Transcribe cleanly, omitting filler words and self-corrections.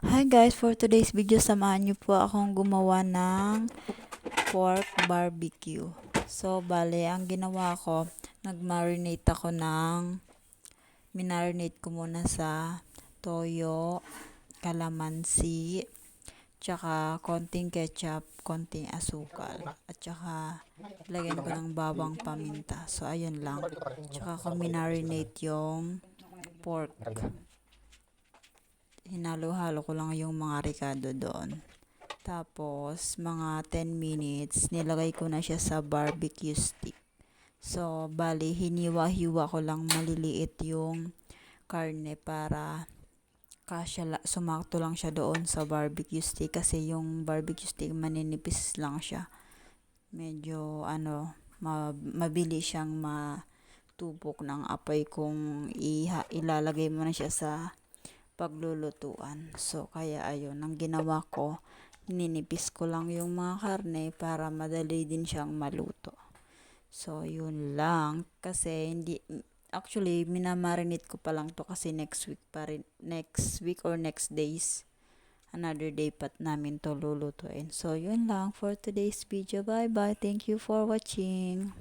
Hi guys, for today's video, samahan niyo po akong gumawa ng pork barbecue. So, bale, ang ginawa ko, minarinate ko muna sa toyo, kalamansi, tsaka konting ketchup, konting asukal, at tsaka lagyan ko ng bawang paminta. So, ayun lang. Tsaka ko minarinate yung pork. Hinalo-halo ko lang yung mga ricado doon. Tapos, mga 10 minutes, nilagay ko na siya sa barbecue stick. So, bali, hiniwa-hiwa ko lang maliliit yung karne para sumakto lang siya doon sa barbecue stick. Kasi yung barbecue stick, maninipis lang siya. Medyo, mabili siyang matupok ng apoy kung ilalagay mo na siya sa paglulutuan. So, kaya ayun, ang ginawa ko, ninipis ko lang yung mga karne para madali din siyang maluto. So, yun lang. Kasi actually, minamarinate ko pa lang to kasi next week or next days, another day pat namin to lulutuin. So, yun lang for today's video. Bye bye. Thank you for watching.